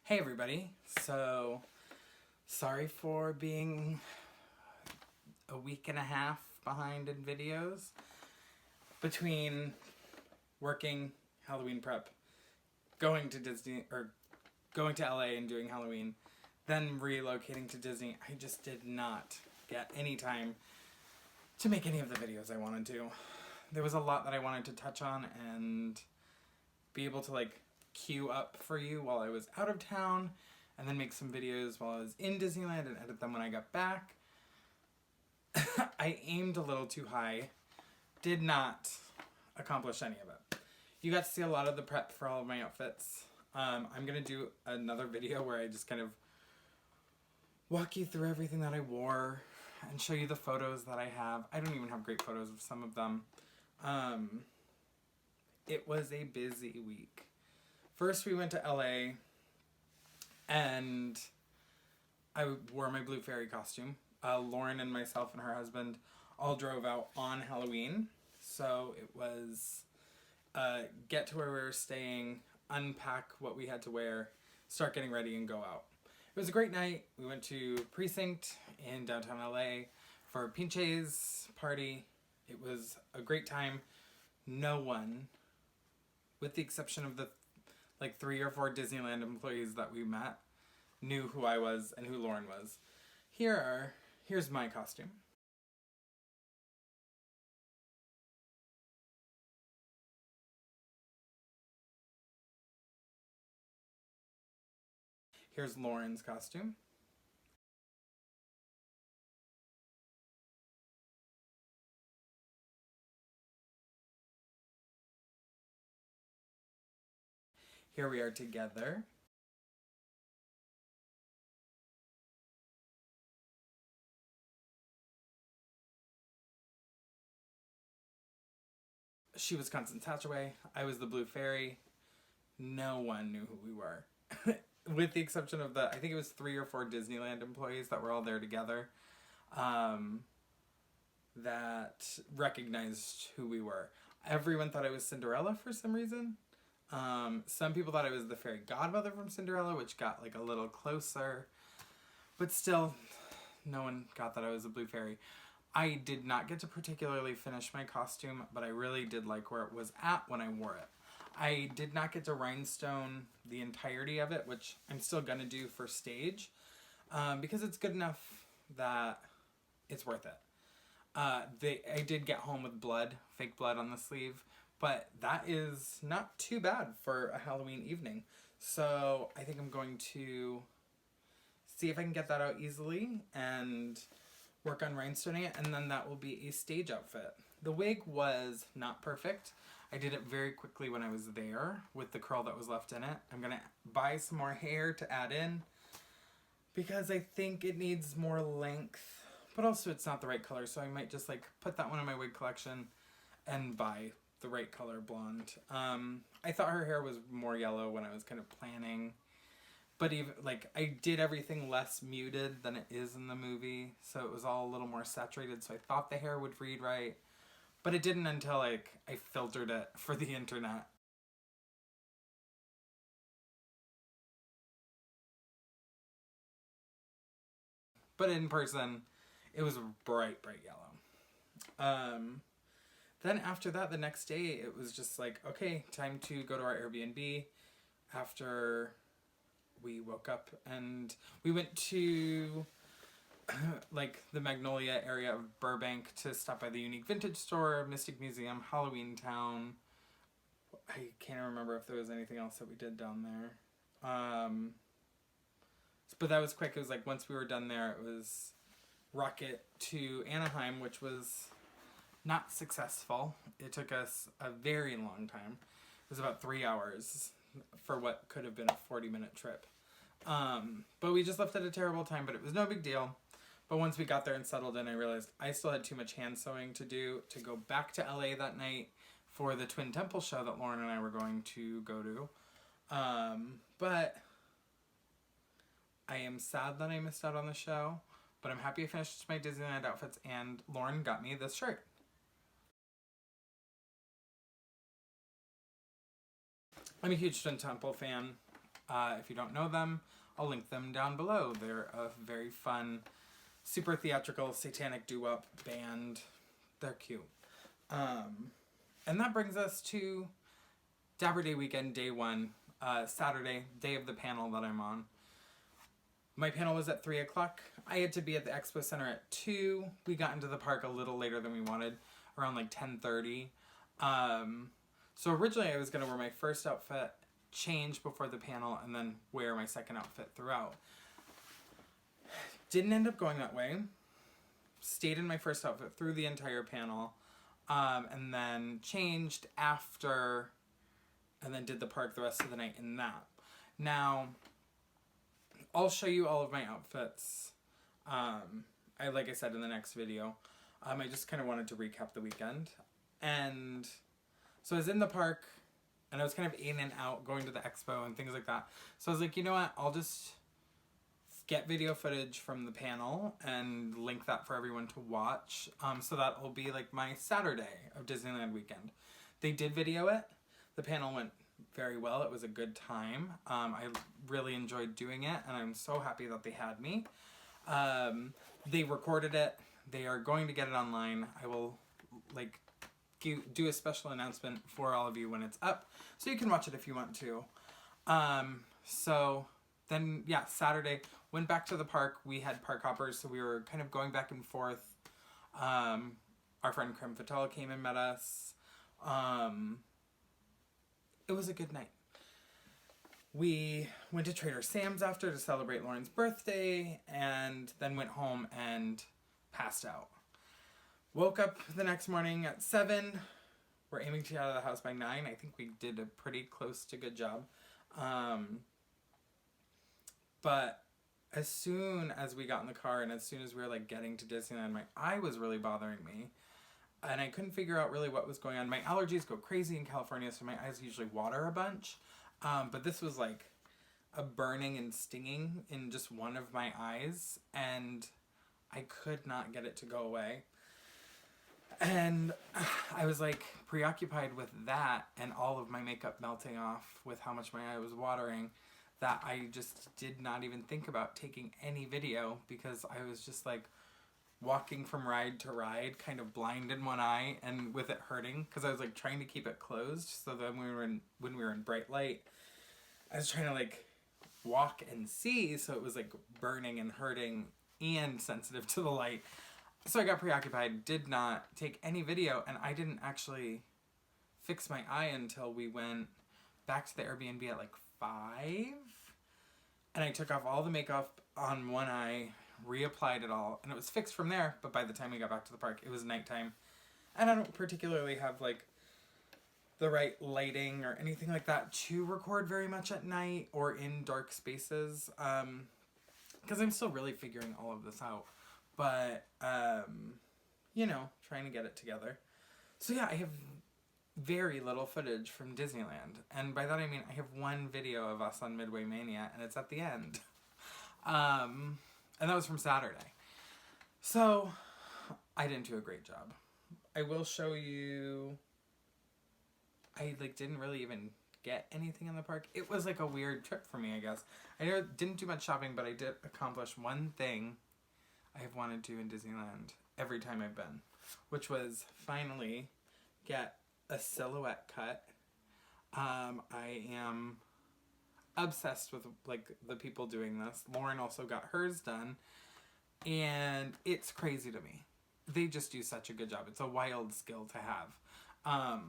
Hey everybody, so sorry for being a week and a half behind in videos between working Halloween prep, going to Disney, or going to LA and doing Halloween, then relocating to Disney. I just did not get any time to make any of the videos I wanted to. There was a lot that I wanted to touch on and be able to queue up for you while I was out of town, and then make some videos while I was in Disneyland and edit them when I got back. I aimed a little too high, did not accomplish any of it. You got to see a lot of the prep for all of my outfits. I'm going to do another video where I just kind of walk you through everything that I wore and show you the photos that I have. I don't even have great photos of some of them. It was a busy week. First, we went to LA, and I wore my Blue Fairy costume. Lauren and myself and her husband all drove out on Halloween. So it was get to where we were staying, unpack what we had to wear, start getting ready, and go out. It was a great night. We went to Precinct in downtown LA for a Pinche's party. It was a great time. No one, with the exception of the 3 or 4 Disneyland employees that we met, knew who I was and who Lauren was. Here's my costume. Here's Lauren's costume. Here we are together. She was Constance Hatchaway. I was the Blue Fairy. No one knew who we were. With the exception of I think it was 3 or 4 Disneyland employees that were all there together, that recognized who we were. Everyone thought I was Cinderella for some reason. Some people thought I was the fairy godmother from Cinderella, which got a little closer. But still, no one got that I was a Blue Fairy. I did not get to particularly finish my costume, but I really did like where it was at when I wore it. I did not get to rhinestone the entirety of it, which I'm still going to do for stage, because it's good enough that it's worth it. I did get home with blood, fake blood on the sleeve, but that is not too bad for a Halloween evening. So I think I'm going to see if I can get that out easily and work on rhinestoning it, and then that will be a stage outfit. The wig was not perfect. I did it very quickly when I was there with the curl that was left in it. I'm going to buy some more hair to add in because I think it needs more length, but also it's not the right color, so I might just put that one in my wig collection and buy the right color blonde. I thought her hair was more yellow when I was kind of planning, but even I did everything less muted than it is in the movie, so it was all a little more saturated, so I thought the hair would read right, but it didn't until I filtered it for the internet. But in person, it was bright yellow. Then after that, the next day, it was just okay, time to go to our Airbnb after we woke up, and we went to the Magnolia area of Burbank to stop by the Unique Vintage Store, Mystic Museum, Halloween Town. I can't remember if there was anything else that we did down there. But that was quick. It was once we were done there, it was rocket to Anaheim, which was not successful. It took us a very long time. It was about 3 hours for what could have been a 40-minute trip. But we just left at a terrible time, but it was no big deal. But once we got there and settled in, I realized I still had too much hand sewing to do to go back to LA that night for the Twin Temple show that Lauren and I were going to go to. But I am sad that I missed out on the show, but I'm happy I finished my Disneyland outfits, and Lauren got me this shirt. I'm a huge Twin Temple fan. If you don't know them, I'll link them down below. They're a very fun, super theatrical satanic doo-wop band. They're cute. And that brings us to Dapper Day Weekend, day 1, Saturday, day of the panel that I'm on. My panel was at 3 o'clock. I had to be at the Expo Center at 2. We got into the park a little later than we wanted, around like 10:30. So originally I was going to wear my first outfit, change before the panel, and then wear my second outfit throughout. Didn't end up going that way. Stayed in my first outfit through the entire panel, and then changed after, and then did the park the rest of the night in that. Now, I'll show you all of my outfits, like I said, in the next video. I just kind of wanted to recap the weekend. And so I was in the park, and I was kind of in and out, going to the expo and things like that. So I was like, you know what, I'll just get video footage from the panel and link that for everyone to watch. So that will be like my Saturday of Disneyland weekend. They did video it. The panel went very well. It was a good time. I really enjoyed doing it, and I'm so happy that they had me. They recorded it. They are going to get it online. I will do a special announcement for all of you when it's up, so you can watch it if you want to. So then, yeah, Saturday, went back to the park. We had park hoppers, so we were kind of going back and forth. Our friend Creme Fatale came and met us. It was a good night. We went to Trader Sam's after to celebrate Lauren's birthday, and then went home and passed out. Woke up the next morning at 7. We're aiming to get out of the house by 9. I think we did a pretty close to good job. But as soon as we got in the car and as soon as we were like getting to Disneyland, my eye was really bothering me. And I couldn't figure out really what was going on. My allergies go crazy in California, so my eyes usually water a bunch. But this was like a burning and stinging in just one of my eyes, and I could not get it to go away. And I was like preoccupied with that and all of my makeup melting off with how much my eye was watering, that I just did not even think about taking any video, because I was just like walking from ride to ride, kind of blind in one eye and with it hurting, because I was like trying to keep it closed. So then when we were in bright light, I was trying to like walk and see, so it was like burning and hurting and sensitive to the light. So I got preoccupied, did not take any video, and I didn't actually fix my eye until we went back to the Airbnb at like 5. And I took off all the makeup on one eye, reapplied it all, and it was fixed from there. But by the time we got back to the park, it was nighttime. And I don't particularly have like the right lighting or anything like that to record very much at night or in dark spaces, because I'm still really figuring all of this out. But, you know, trying to get it together. So yeah, I have very little footage from Disneyland. And by that I mean I have one video of us on Midway Mania, and it's at the end. And that was from Saturday. So, I didn't do a great job. I will show you, I didn't really even get anything in the park. It was like a weird trip for me, I guess. I didn't do much shopping, but I did accomplish one thing I have wanted to in Disneyland every time I've been, which was finally get a silhouette cut. I am obsessed with the people doing this. Lauren also got hers done, and it's crazy to me. They just do such a good job. It's a wild skill to have.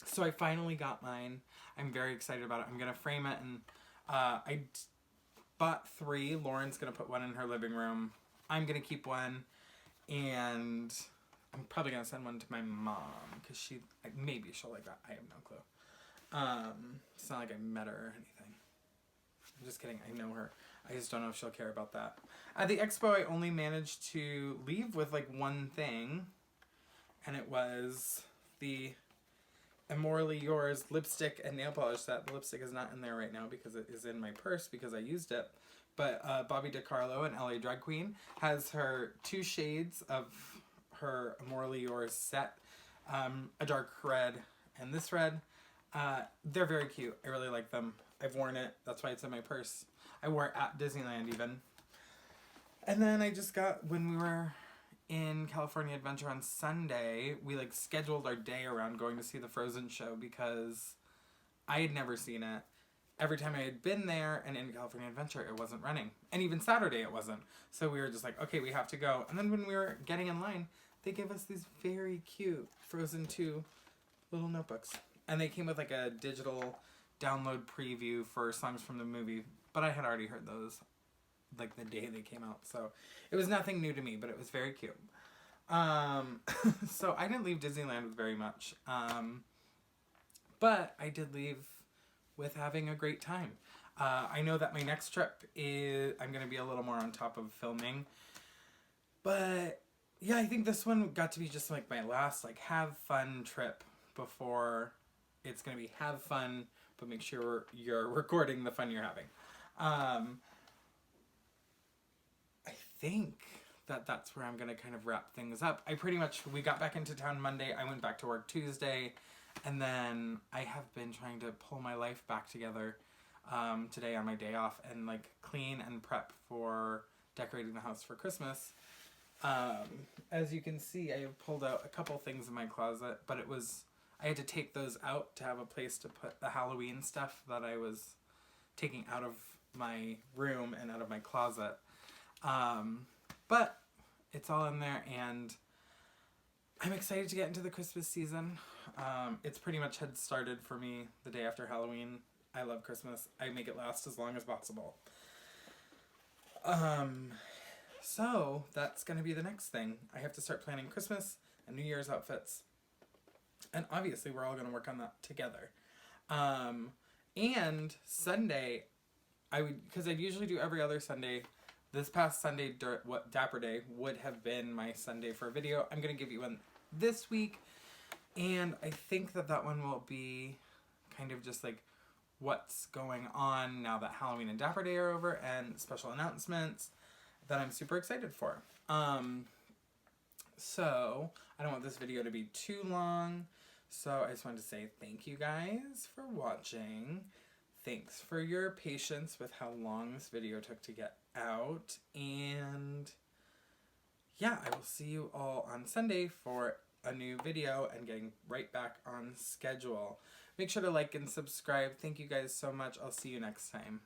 So I finally got mine. I'm very excited about it. I'm gonna frame it, and I bought 3. Lauren's gonna put one in her living room. I'm gonna keep one, and I'm probably gonna send one to my mom, because maybe she'll like that. I have no clue. It's not like I met her or anything. I'm just kidding. I know her. I just don't know if she'll care about that. At the expo, I only managed to leave with one thing, and it was the Immorally Yours lipstick and nail polish set. The lipstick is not in there right now because it is in my purse because I used it. But Bobby DiCarlo, an LA drag queen, has her 2 shades of her Immorally Yours set. A dark red and this red. They're very cute. I really like them. I've worn it. That's why it's in my purse. I wore it at Disneyland even. And then I just got, when we were in California Adventure on Sunday, we like scheduled our day around going to see the Frozen show because I had never seen it. Every time I had been there and in California Adventure, it wasn't running. And even Saturday, it wasn't. So we were just like, okay, we have to go. And then when we were getting in line, they gave us these very cute Frozen 2 little notebooks. And they came with like a digital download preview for songs from the movie. But I had already heard those like the day they came out. So it was nothing new to me, but it was very cute. So I didn't leave Disneyland with very much. But I did leave with having a great time. I know that my next trip is, I'm going to be a little more on top of filming. But yeah, I think this one got to be just like my last like have fun trip before it's going to be have fun, but make sure you're recording the fun you're having. I think that that's where I'm going to kind of wrap things up. We got back into town Monday. I went back to work Tuesday. And then I have been trying to pull my life back together today on my day off and like clean and prep for decorating the house for Christmas. As you can see, I have pulled out a couple things in my closet, but I had to take those out to have a place to put the Halloween stuff that I was taking out of my room and out of my closet. But it's all in there, and I'm excited to get into the Christmas season. It's pretty much had started for me the day after Halloween. I love Christmas. I make it last as long as possible. So that's going to be the next thing. I have to start planning Christmas and New Year's outfits. And obviously we're all going to work on that together. And Sunday, because I usually do every other Sunday. This past Sunday, Dapper Day, would have been my Sunday for a video. I'm going to give you one this week. And I think that one will be kind of just like what's going on now that Halloween and Dapper Day are over and special announcements that I'm super excited for. So I don't want this video to be too long. So I just wanted to say thank you guys for watching. Thanks for your patience with how long this video took to get out. And yeah, I will see you all on Sunday for a new video and getting right back on schedule. Make sure to like and subscribe. Thank you guys so much. I'll see you next time.